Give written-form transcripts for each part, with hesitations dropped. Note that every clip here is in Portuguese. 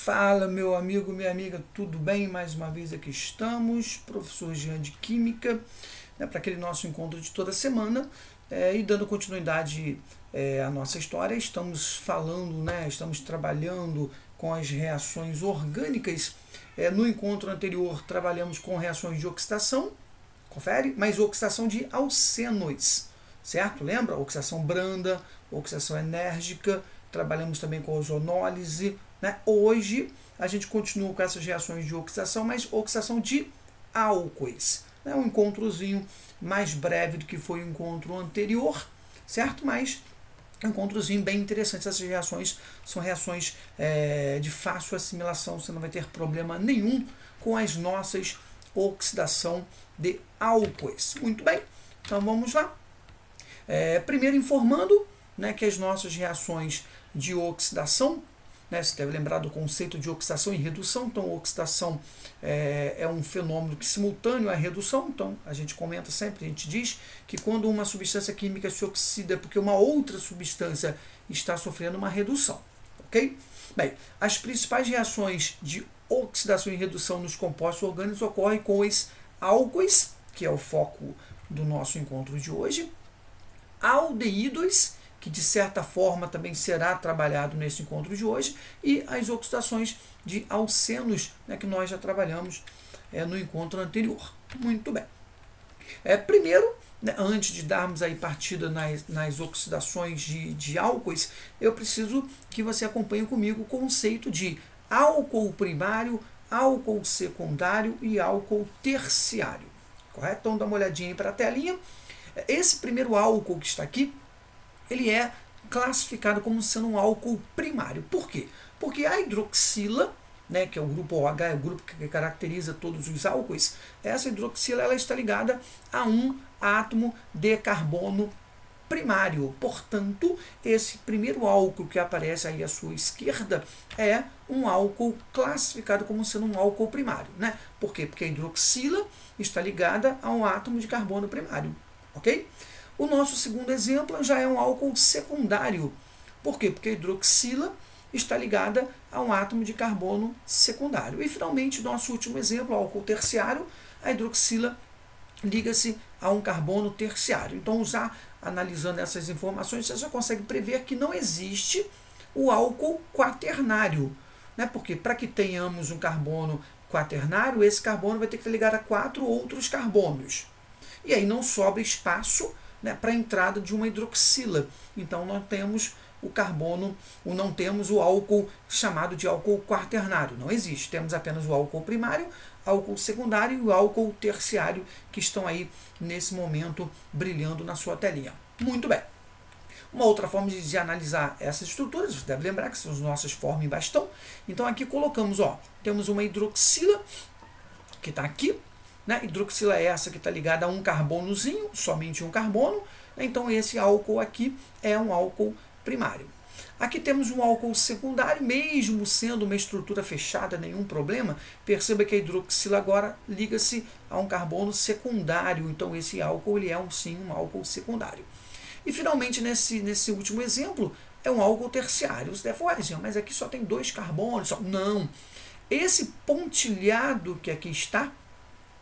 Fala, meu amigo, minha amiga, tudo bem? Mais uma vez aqui estamos, professor Jean de Química, para aquele nosso encontro de toda semana, e dando continuidade à nossa história, estamos falando, estamos trabalhando com as reações orgânicas. No encontro anterior trabalhamos com reações de oxidação, confere, mas oxidação de alcenos, certo? Lembra? Oxidação branda, oxidação enérgica, trabalhamos também com ozonólise. Hoje a gente continua com essas reações de oxidação, mas oxidação de álcoois. Um encontrozinho mais breve do que foi o encontro anterior, certo? Mas um encontrozinho bem interessante. Essas reações são reações de fácil assimilação, você não vai ter problema nenhum com as nossas oxidação de álcoois. Muito bem, então vamos lá. Primeiro informando que as nossas reações de oxidação, você deve lembrar do conceito de oxidação e redução. Então, oxidação é um fenômeno que simultâneo à redução. Então, a gente comenta sempre, a gente diz que quando uma substância química se oxida é porque uma outra substância está sofrendo uma redução. Ok? Bem, as principais reações de oxidação e redução nos compostos orgânicos ocorrem com os álcoois, que é o foco do nosso encontro de hoje, aldeídos, que de certa forma também será trabalhado nesse encontro de hoje, e as oxidações de alcenos, que nós já trabalhamos no encontro anterior. Muito bem. Primeiro, antes de darmos aí partida nas oxidações de álcoois, eu preciso que você acompanhe comigo o conceito de álcool primário, álcool secundário e álcool terciário. Correto? Então dá uma olhadinha aí para a telinha. Esse primeiro álcool que está aqui, ele é classificado como sendo um álcool primário. Por quê? Porque a hidroxila, que é o grupo OH, é o grupo que caracteriza todos os álcoois, essa hidroxila ela está ligada a um átomo de carbono primário. Portanto, esse primeiro álcool que aparece aí à sua esquerda é um álcool classificado como sendo um álcool primário. Por quê? Porque a hidroxila está ligada a um átomo de carbono primário. Ok? O nosso segundo exemplo já é um álcool secundário. Por quê? Porque a hidroxila está ligada a um átomo de carbono secundário. E, finalmente, nosso último exemplo, o álcool terciário, a hidroxila liga-se a um carbono terciário. Então, já analisando essas informações, você já consegue prever que não existe o álcool quaternário. Porque para que tenhamos um carbono quaternário, esse carbono vai ter que estar ligado a 4 outros carbonos. E aí não sobra espaço para a entrada de uma hidroxila. Então não temos o carbono, ou não temos o álcool chamado de álcool quaternário. Não existe. Temos apenas o álcool primário, álcool secundário e o álcool terciário, que estão aí nesse momento brilhando na sua telinha. Muito bem. Uma outra forma de analisar essas estruturas, você deve lembrar que são as nossas formas em bastão. Então aqui colocamos, temos uma hidroxila que está aqui. Hidroxila é essa que está ligada a um carbonozinho, somente um carbono. Então esse álcool aqui é um álcool primário. Aqui temos um álcool secundário, mesmo sendo uma estrutura fechada, nenhum problema. Perceba que a hidroxila agora liga-se a um carbono secundário. Então esse álcool ele é sim um álcool secundário. E finalmente nesse último exemplo é um álcool terciário. Você deve falar, mas aqui só tem 2 carbonos. Não. Esse pontilhado que aqui está,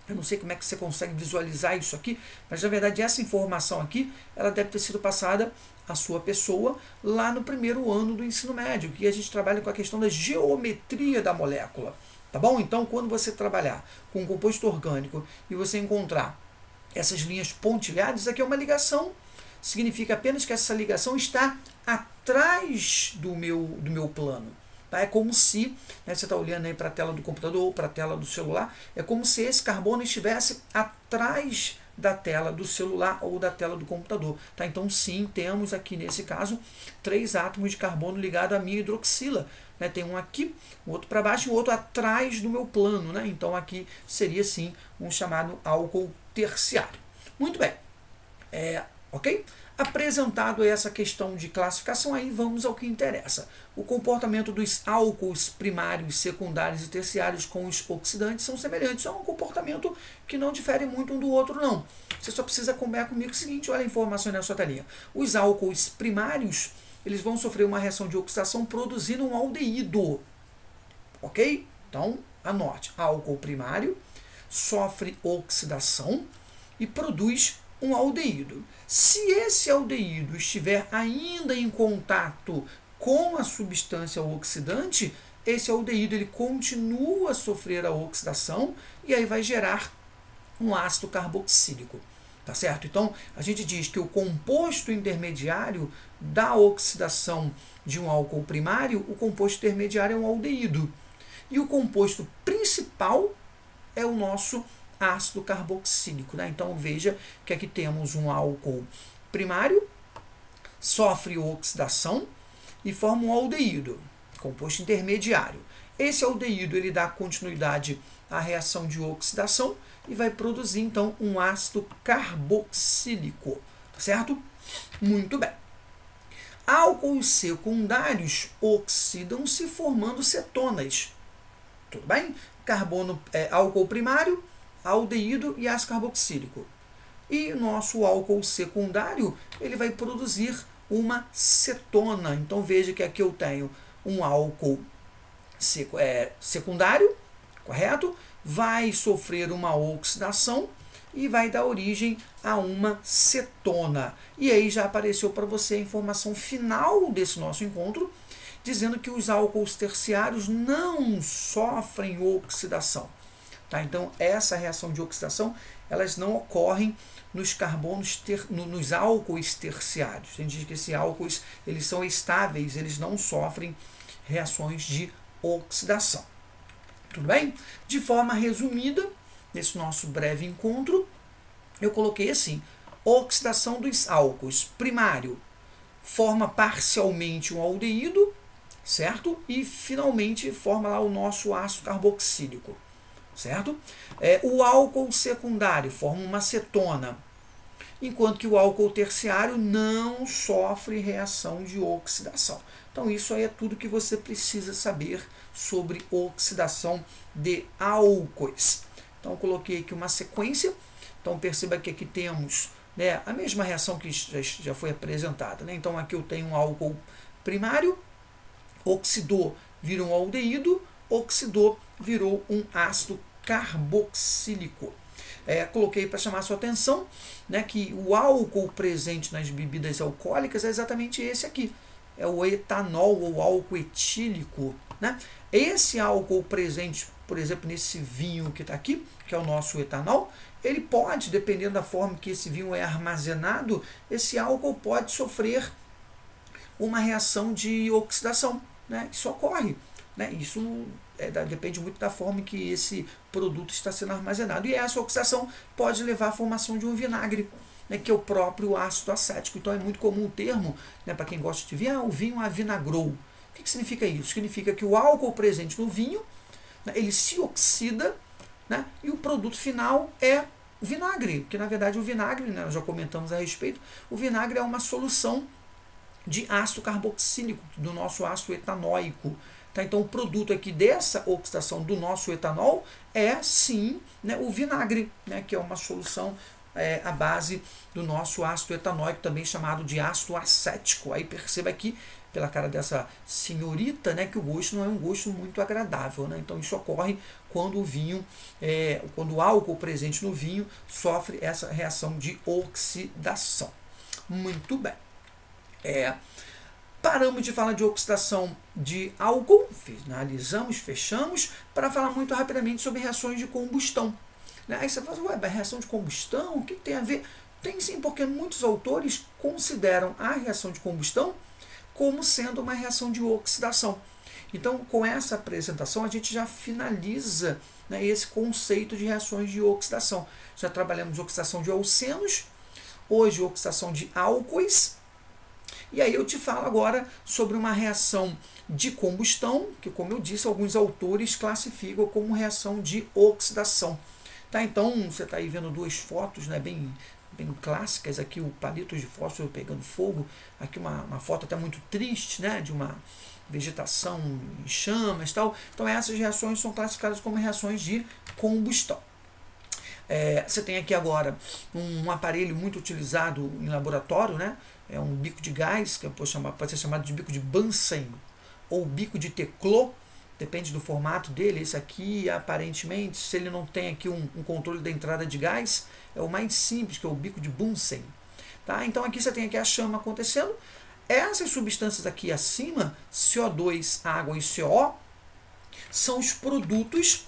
eu não sei como é que você consegue visualizar isso aqui, mas na verdade essa informação aqui, ela deve ter sido passada à sua pessoa lá no primeiro ano do ensino médio, que a gente trabalha com a questão da geometria da molécula. Tá bom? Então, quando você trabalhar com um composto orgânico e você encontrar essas linhas pontilhadas, aqui é uma ligação. Significa apenas que essa ligação está atrás do meu plano. É como se, você está olhando aí para a tela do computador ou para a tela do celular, é como se esse carbono estivesse atrás da tela do celular ou da tela do computador. Então, sim, temos aqui, nesse caso, 3 átomos de carbono ligados à minha hidroxila. Tem um aqui, o outro para baixo e o outro atrás do meu plano. Então, aqui seria, sim, um chamado álcool terciário. Muito bem. Ok? Apresentado essa questão de classificação, aí vamos ao que interessa. O comportamento dos álcools primários, secundários e terciários com os oxidantes são semelhantes. É um comportamento que não difere muito um do outro, não. Você só precisa acompanhar comigo o seguinte, olha a informação na sua telinha. Os álcools primários, eles vão sofrer uma reação de oxidação produzindo um aldeído. ok? Então, anote, álcool primário sofre oxidação e produz um aldeído. Se esse aldeído estiver ainda em contato com a substância oxidante, esse aldeído ele continua a sofrer a oxidação e aí vai gerar um ácido carboxílico. Tá certo? Então, a gente diz que o composto intermediário da oxidação de um álcool primário, o composto intermediário é um aldeído. E o composto principal é o nosso ácido carboxílico. Né? Então, veja que aqui temos um álcool primário, sofre oxidação e forma um aldeído, composto intermediário. Esse aldeído ele dá continuidade à reação de oxidação e vai produzir, então, um ácido carboxílico. Tá certo? Muito bem. Álcools secundários oxidam-se formando cetonas. Tudo bem? Álcool primário, aldeído e ácido carboxílico. E nosso álcool secundário ele vai produzir uma cetona. Então veja que aqui eu tenho um álcool secundário, correto? Vai sofrer uma oxidação e vai dar origem a uma cetona. E aí já apareceu para você a informação final desse nosso encontro, dizendo que os álcools terciários não sofrem oxidação. Tá? Então, essa reação de oxidação, elas não ocorrem nos carbonos, nos álcools terciários. A gente diz que esses álcools eles são estáveis, eles não sofrem reações de oxidação. Tudo bem? De forma resumida, nesse nosso breve encontro, eu coloquei assim: oxidação dos álcools primário forma parcialmente um aldeído, certo? E finalmente forma lá o nosso ácido carboxílico, certo? O álcool secundário forma uma cetona, enquanto que o álcool terciário não sofre reação de oxidação. Então isso aí é tudo que você precisa saber sobre oxidação de álcoois. Então coloquei aqui uma sequência. Então perceba que aqui temos, né, a mesma reação que já foi apresentada. Né? Então aqui eu tenho um álcool primário, oxidou, virou um aldeído, oxidou, virou um ácido carboxílico. Coloquei para chamar a sua atenção, né, que o álcool presente nas bebidas alcoólicas é exatamente esse aqui. É o etanol ou álcool etílico. Né? Esse álcool presente, por exemplo, nesse vinho que está aqui, que é o nosso etanol, ele pode, dependendo da forma que esse vinho é armazenado, esse álcool pode sofrer uma reação de oxidação. Né? Isso ocorre. Né? Isso depende muito da forma que esse produto está sendo armazenado. E essa oxidação pode levar à formação de um vinagre, né, que é o próprio ácido acético. Então é muito comum o termo, né, para quem gosta de vinho, o vinho avinagrou. O que significa isso? Significa que o álcool presente no vinho, né, ele se oxida, né, e o produto final é vinagre. Porque na verdade o vinagre, né, nós já comentamos a respeito, o vinagre é uma solução de ácido carboxílico, do nosso ácido etanóico. Tá? Então o produto aqui dessa oxidação do nosso etanol é sim, né, o vinagre, né, que é uma solução à base do nosso ácido etanóico, também chamado de ácido acético. Aí perceba aqui, pela cara dessa senhorita, né, que o gosto não é um gosto muito agradável. Né? Então isso ocorre quando o vinho, quando o álcool presente no vinho sofre essa reação de oxidação. Muito bem. Paramos de falar de oxidação de álcool, finalizamos, fechamos, para falar muito rapidamente sobre reações de combustão. Aí você fala, ué, reação de combustão, o que tem a ver? Tem sim, porque muitos autores consideram a reação de combustão como sendo uma reação de oxidação. Então, com essa apresentação, a gente já finaliza, né, esse conceito de reações de oxidação. Já trabalhamos oxidação de alcenos, hoje oxidação de álcoois. E aí eu te falo agora sobre uma reação de combustão, que, como eu disse, alguns autores classificam como reação de oxidação. Tá? Então, você está aí vendo duas fotos, né, bem clássicas, aqui o palito de fósforo pegando fogo, aqui uma foto até muito triste, né, de uma vegetação em chamas e tal. Então essas reações são classificadas como reações de combustão. Você tem aqui agora um aparelho muito utilizado em laboratório, né? É um bico de gás, que pode ser chamado de bico de Bunsen ou bico de Teclot. depende do formato dele. Esse aqui, aparentemente, se ele não tem aqui um controle da entrada de gás, é o mais simples, que é o bico de Bunsen. Tá? Então aqui você tem aqui a chama acontecendo. Essas substâncias aqui acima, CO2, água e CO, são os produtos,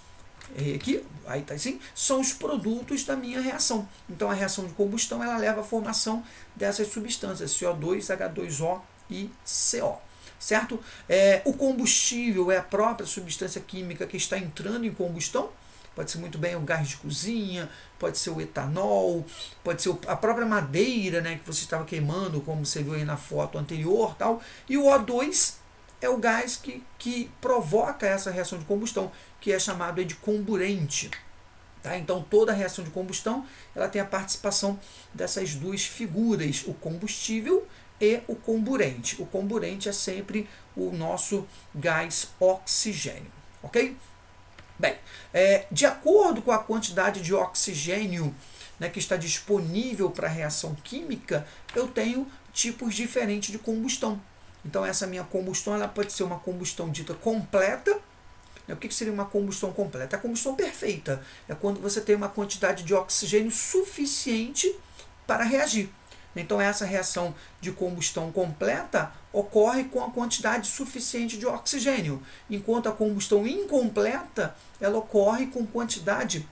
aqui, aí tá assim, são os produtos da minha reação. Então a reação de combustão ela leva à formação dessas substâncias, CO2, H2O e CO. Certo? O combustível é a própria substância química que está entrando em combustão. Pode ser muito bem o gás de cozinha, pode ser o etanol, pode ser a própria madeira, né, que você estava queimando, como você viu aí na foto anterior. Tal. E o O2 é o gás que provoca essa reação de combustão, que é chamado de comburente. Tá? Então toda a reação de combustão ela tem a participação dessas duas figuras, o combustível e o comburente. O comburente é sempre o nosso gás oxigênio. Ok? Bem, de acordo com a quantidade de oxigênio, né, que está disponível para a reação química, eu tenho tipos diferentes de combustão. Então essa minha combustão ela pode ser uma combustão dita completa. O que seria uma combustão completa? A combustão perfeita é quando você tem uma quantidade de oxigênio suficiente para reagir. Então essa reação de combustão completa ocorre com a quantidade suficiente de oxigênio, enquanto a combustão incompleta ela ocorre com quantidade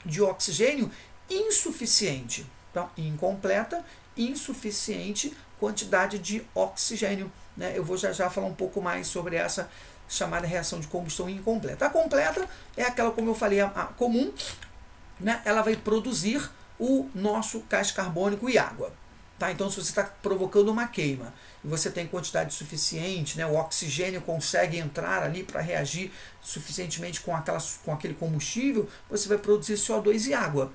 de oxigênio insuficiente. Então, incompleta, insuficiente quantidade de oxigênio. Né? Eu vou já falar um pouco mais sobre essa chamada reação de combustão incompleta. A completa é aquela, como eu falei, a comum, né? Ela vai produzir o nosso gás carbônico e água. Tá? Então, se você está provocando uma queima e você tem quantidade suficiente, né, o oxigênio consegue entrar ali para reagir suficientemente com aquele combustível, você vai produzir CO2 e água.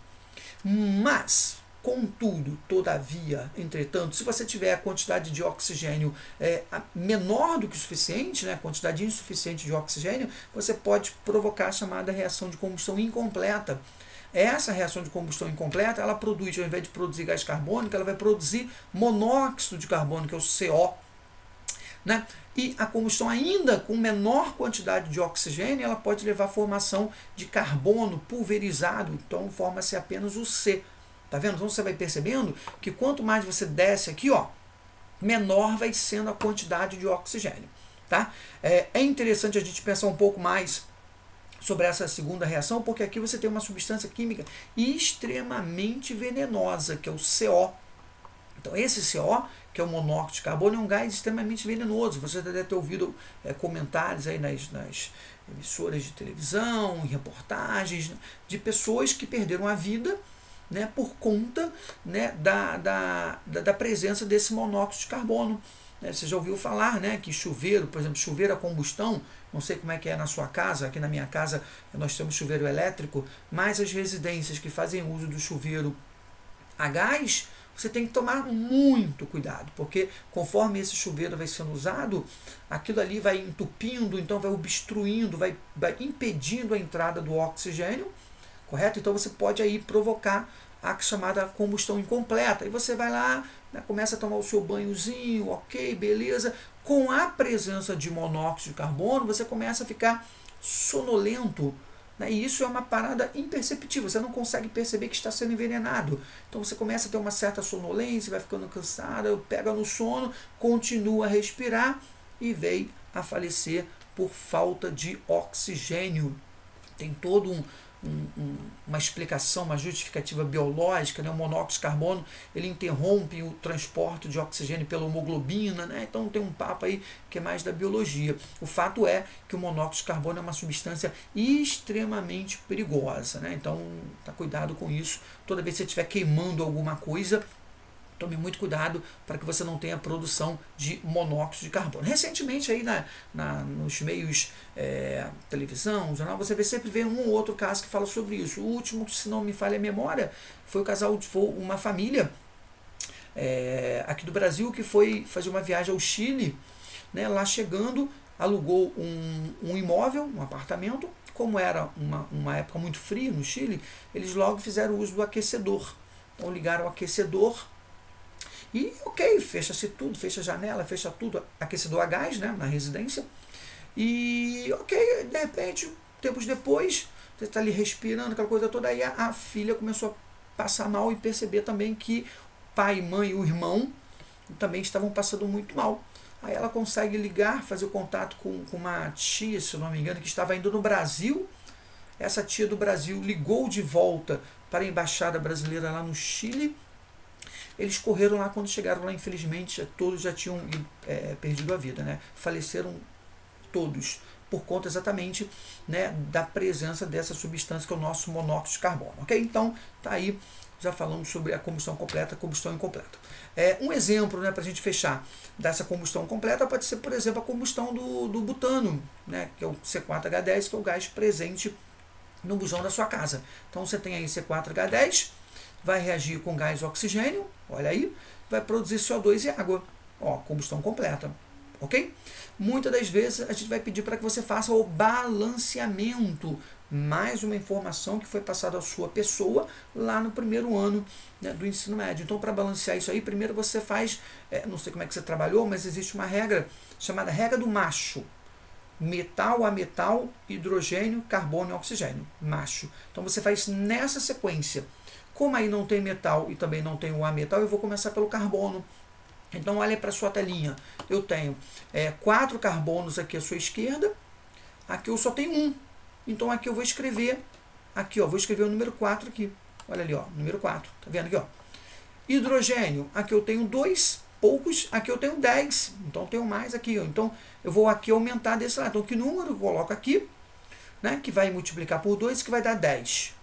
Mas, contudo, todavia, entretanto, se você tiver a quantidade de oxigênio menor do que o suficiente, né, quantidade insuficiente de oxigênio, você pode provocar a chamada reação de combustão incompleta. Essa reação de combustão incompleta, ela produz, ao invés de produzir gás carbônico, ela vai produzir monóxido de carbono, que é o CO. Né? E a combustão ainda com menor quantidade de oxigênio, ela pode levar à formação de carbono pulverizado, então forma-se apenas o C. Tá vendo? Então você vai percebendo que quanto mais você desce aqui, ó, menor vai sendo a quantidade de oxigênio. Tá? É interessante a gente pensar um pouco mais sobre essa segunda reação, porque aqui você tem uma substância química extremamente venenosa, que é o CO. Então esse CO, que é o monóxido de carbono, é um gás extremamente venenoso. Você deve ter ouvido comentários aí nas emissoras de televisão, em reportagens, de pessoas que perderam a vida, né, por conta, né, da presença desse monóxido de carbono. Você já ouviu falar, né, que chuveiro, por exemplo, chuveiro a combustão, não sei como é que é na sua casa, aqui na minha casa nós temos chuveiro elétrico, mas as residências que fazem uso do chuveiro a gás, você tem que tomar muito cuidado, porque conforme esse chuveiro vai sendo usado, aquilo ali vai entupindo, então vai obstruindo, vai impedindo a entrada do oxigênio, correto? Então você pode aí provocar a chamada combustão incompleta. E você vai lá, né, começa a tomar o seu banhozinho, ok, beleza. Com a presença de monóxido de carbono, você começa a ficar sonolento. Né, e isso é uma parada imperceptível. Você não consegue perceber que está sendo envenenado. Então você começa a ter uma certa sonolência, vai ficando cansado, pega no sono, continua a respirar e veio a falecer por falta de oxigênio. Tem todo uma explicação, uma justificativa biológica, né? O monóxido de carbono ele interrompe o transporte de oxigênio pela hemoglobina, né? Então tem um papo aí que é mais da biologia. O fato é que o monóxido de carbono é uma substância extremamente perigosa, né? Então tá cuidado com isso. Toda vez que você estiver queimando alguma coisa, tome muito cuidado para que você não tenha produção de monóxido de carbono. Recentemente, aí nos meios televisão, jornal, você sempre vê um ou outro caso que fala sobre isso. O último, se não me falha a memória, foi uma família aqui do Brasil que foi fazer uma viagem ao Chile, né, lá chegando, alugou um imóvel, um apartamento. Como era uma época muito fria no Chile, eles logo fizeram uso do aquecedor. Então ligaram o aquecedor, e ok, fecha-se tudo, fecha a janela, fecha tudo, aquecedor a gás, né, na residência. E, ok, de repente, tempos depois, você está ali respirando, aquela coisa toda, aí a filha começou a passar mal e perceber também que pai, mãe e o irmão também estavam passando muito mal. Aí ela consegue ligar, fazer o contato com uma tia, se eu não me engano, que estava indo no Brasil. Essa tia do Brasil ligou de volta para a embaixada brasileira lá no Chile. Eles correram lá, quando chegaram lá, infelizmente, todos já tinham perdido a vida, né? Faleceram todos, por conta exatamente, né, da presença dessa substância que é o nosso monóxido de carbono. Ok? Então, tá aí, já falamos sobre a combustão completa, a combustão incompleta. Um exemplo, né, para a gente fechar, dessa combustão completa pode ser, por exemplo, a combustão do butano, né, que é o C4H10, que é o gás presente no bujão da sua casa. Então você tem aí C4H10, vai reagir com gás oxigênio, olha aí, vai produzir CO2 e água. Ó, combustão completa. Ok? Muitas das vezes a gente vai pedir para que você faça o balanceamento. Mais uma informação que foi passada à sua pessoa lá no primeiro ano, né, do ensino médio. Então, para balancear isso aí, primeiro você faz, não sei como é que você trabalhou, mas existe uma regra chamada regra do macho. Metal a metal, hidrogênio, carbono e oxigênio. Macho. Então você faz nessa sequência. Como aí não tem metal e também não tem o ametal, eu vou começar pelo carbono. Então olha para a sua telinha. Eu tenho 4 carbonos aqui à sua esquerda. Aqui eu só tenho 1. Então aqui eu vou escrever, aqui ó, vou escrever o número 4 aqui. Olha ali, ó, número 4. Tá vendo aqui, ó? Hidrogênio, aqui eu tenho 2, poucos, aqui eu tenho 10. Então eu tenho mais aqui, ó. Então eu vou aqui aumentar desse lado. Então que número eu coloco aqui, né, que vai multiplicar por 2, que vai dar 10.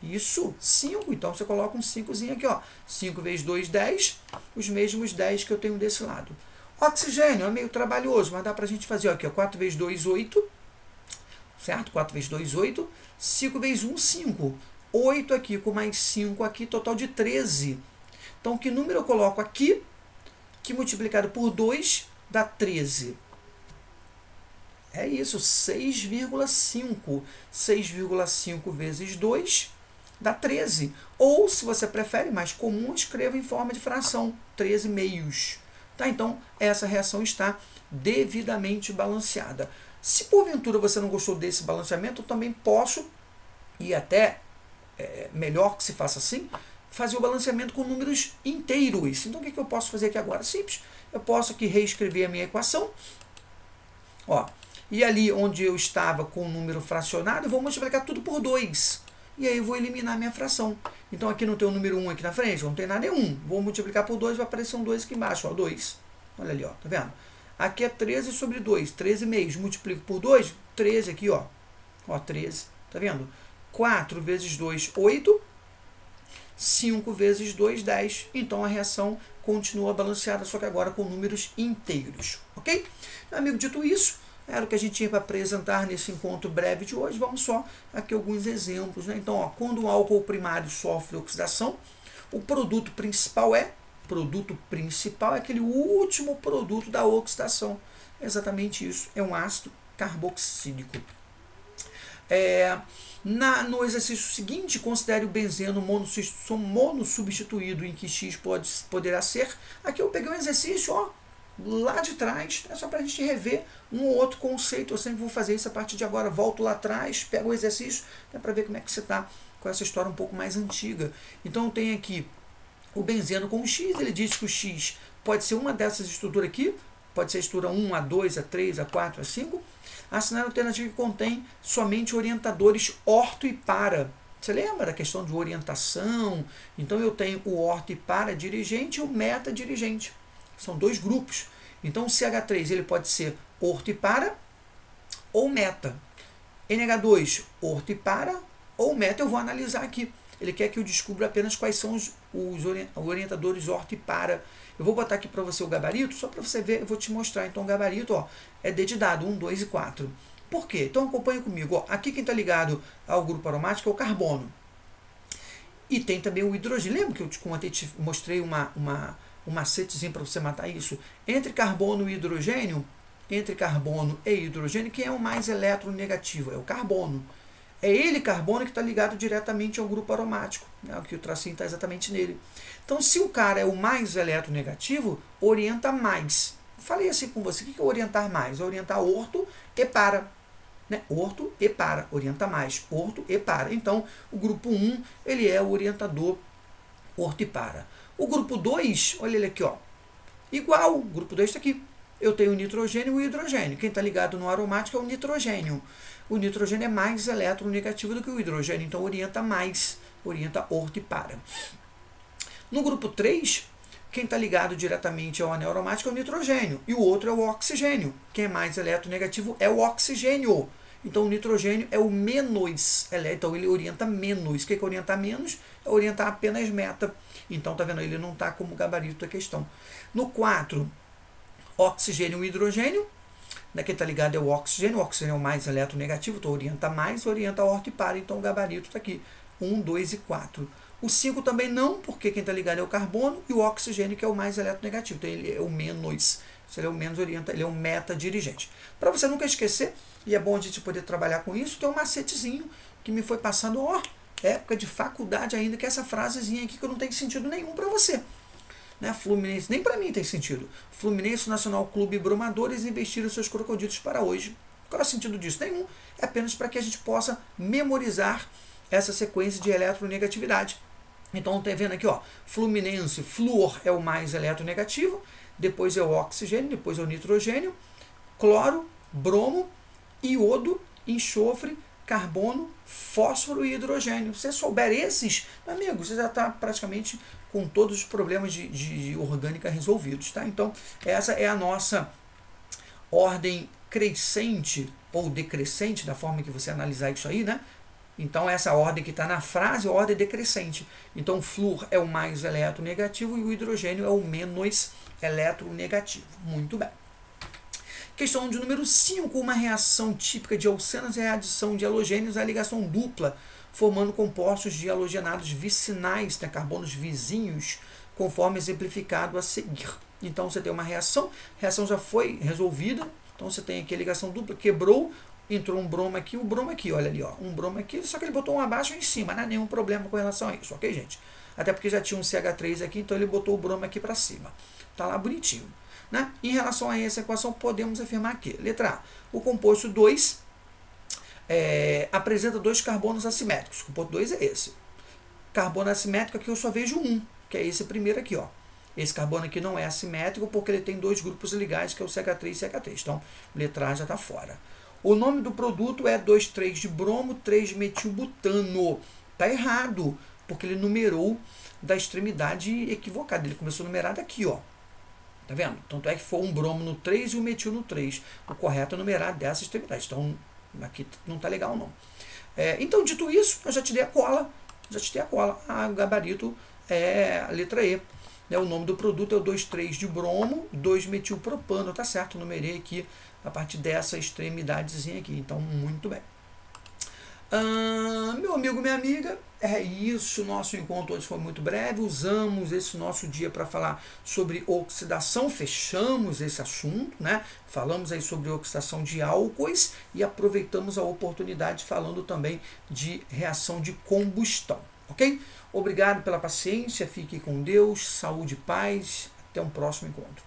Isso, 5. Então você coloca um 5zinho aqui, ó. 5 vezes 2, 10. Os mesmos 10 que eu tenho desse lado. Oxigênio é meio trabalhoso, mas dá pra gente fazer, ó, aqui, ó. 4 vezes 2, 8. Certo? 4 vezes 2, 8. 5 vezes 1, 5. 8 aqui com mais 5 aqui, total de 13. Então que número eu coloco aqui, que multiplicado por 2 dá 13. É isso, 6,5. 6,5 vezes 2 dá 13. Ou, se você prefere, mais comum, escreva em forma de fração, 13 meios. Tá? Então, essa reação está devidamente balanceada. Se porventura você não gostou desse balanceamento, eu também posso, e até melhor que se faça assim, fazer o balanceamento com números inteiros. Então, o que eu posso fazer aqui agora? Simples. Eu posso aqui reescrever a minha equação. Ó, e ali onde eu estava com o número fracionado, eu vou multiplicar tudo por 2. E aí eu vou eliminar a minha fração. Então aqui não tem o número 1 aqui na frente, não tem nada, é 1. Vou multiplicar por 2, vai aparecer um 2 aqui embaixo, ó, 2. Olha ali, ó, tá vendo? Aqui é 13 sobre 2, 13 meios. Multiplico por 2, 13 aqui, ó. Ó, 13, tá vendo? 4 vezes 2, 8. 5 vezes 2, 10. Então a reação continua balanceada, só que agora com números inteiros, ok? Meu amigo, dito isso, era o que a gente tinha para apresentar nesse encontro breve de hoje. Vamos só aqui alguns exemplos, né? Então, ó, quando o álcool primário sofre oxidação, o produto principal é aquele último produto da oxidação. É exatamente isso, é um ácido carboxílico. No exercício seguinte, considere o benzeno monossubstituído em que X poderá ser. Aqui eu peguei um exercício, ó, lá de trás, é só para a gente rever um ou outro conceito. Eu sempre vou fazer isso a partir de agora. Volto lá atrás, pego o exercício, para ver como é que você está com essa história um pouco mais antiga. Então eu tenho aqui o benzeno com o X. Ele diz que o X pode ser uma dessas estruturas aqui, pode ser a estrutura 1, A2, A3, A4, A5. A cenário alternativo que contém somente orientadores orto e para. Você lembra da questão de orientação? Então eu tenho o orto e para dirigente e o meta dirigente. São dois grupos. Então o CH3 ele pode ser orto e para ou meta. NH2, orto e para ou meta. Eu vou analisar aqui. Ele quer que eu descubra apenas quais são os orientadores orto e para. Eu vou botar aqui para você o gabarito, só para você ver, eu vou te mostrar. Então o gabarito, ó, é D de dado, 1, 2 e 4. Por quê? Então acompanha comigo. Ó, aqui quem está ligado ao grupo aromático é o carbono. E tem também o hidrogênio. Lembra que eu te mostrei um macetezinho para você matar isso? Entre carbono e hidrogênio, quem é o mais eletronegativo? É o carbono. É ele, carbono, que está ligado diretamente ao grupo aromático. Né? Aqui o tracinho está exatamente nele. Então, se o cara é o mais eletronegativo, orienta mais. falei assim com você, o que é orientar mais? É orientar orto e para. Né? Orto e para, orienta mais, orto e para. Então, o grupo 1, ele é o orientador orto e para. O grupo 2, olha ele aqui, ó, igual, o grupo 2 está aqui. Eu tenho o nitrogênio e o hidrogênio. Quem está ligado no aromático é o nitrogênio. O nitrogênio é mais eletronegativo do que o hidrogênio, então orienta mais, orienta orto e para. No grupo 3, quem está ligado diretamente ao anel aromático é o nitrogênio, e o outro é o oxigênio. Quem é mais eletronegativo é o oxigênio. Então o nitrogênio é o menos, então ele orienta menos. O que é orientar menos? É orientar apenas meta. Então, tá vendo? Ele não está como gabarito da questão. No 4, oxigênio e hidrogênio. Quem está ligado é o oxigênio é o mais eletronegativo, então orienta mais, orienta orto e para. Então o gabarito está aqui, 1, 2 e 4. O 5 também não, porque quem está ligado é o carbono e o oxigênio, que é o mais eletronegativo. Então ele é o menos. Se ele é o menos, orienta, ele é um meta-dirigente. Para você nunca esquecer, e é bom a gente poder trabalhar com isso, tem um macetezinho que me foi passando, época de faculdade ainda, que é essa frasezinha aqui que não tem sentido nenhum para você. Né? Fluminense, nem para mim tem sentido. Fluminense Nacional Clube Bromadores investiram seus crocodilos para hoje. Qual é o sentido disso? Nenhum. É apenas para que a gente possa memorizar essa sequência de eletronegatividade. Então, tá vendo aqui, ó, Fluminense, flúor é o mais eletronegativo, depois é o oxigênio, depois é o nitrogênio, cloro, bromo, iodo, enxofre, carbono, fósforo e hidrogênio. Se você souber esses, meu amigo, você já está praticamente com todos os problemas de orgânica resolvidos, tá? Então, essa é a nossa ordem crescente ou decrescente, da forma que você analisar isso aí, né? Então, essa ordem que está na frase é a ordem decrescente. Então, o flúor é o mais eletronegativo e o hidrogênio é o menos eletronegativo. Muito bem. Questão de número 5. Uma reação típica de alcenas é a adição de halogênios à ligação dupla, formando compostos de halogenados vicinais, né, carbonos vizinhos, conforme exemplificado a seguir. Então, você tem uma reação, a reação já foi resolvida. Então, você tem aqui a ligação dupla, quebrou, entrou um bromo aqui, o bromo aqui, olha ali, ó, um bromo aqui, só que ele botou um abaixo e em cima, não há nenhum problema com relação a isso, ok, gente? Até porque já tinha um CH3 aqui, então ele botou o bromo aqui para cima. Tá lá bonitinho. Né? Em relação a essa equação, podemos afirmar que, letra A, o composto 2 apresenta dois carbonos assimétricos. O composto 2 é esse. Carbono assimétrico aqui eu só vejo um, que é esse primeiro aqui, ó. Esse carbono aqui não é assimétrico porque ele tem dois grupos ligados, que é o CH3 e CH3. Então, letra A já está fora. O nome do produto é 2,3 de bromo, 3-metilbutano. Está errado, porque ele numerou da extremidade equivocada. Ele começou a numerar daqui, ó. Tá vendo? Tanto é que foi um bromo no 3 e um metil no 3. O correto é numerar dessa extremidade. Então, aqui não tá legal, não. Então, dito isso, eu já te dei a cola. O gabarito é a letra E. O nome do produto é o 2,3 de bromo, 2-metilpropano. Tá certo, numerei aqui a partir dessa extremidadezinha aqui. Então, muito bem. Meu amigo, minha amiga, é isso. Nosso encontro hoje foi muito breve. Usamos esse nosso dia para falar sobre oxidação. Fechamos esse assunto, né? Falamos aí sobre oxidação de álcoois e aproveitamos a oportunidade falando também de reação de combustão, ok? Obrigado pela paciência. Fique com Deus. Saúde e paz. Até um próximo encontro.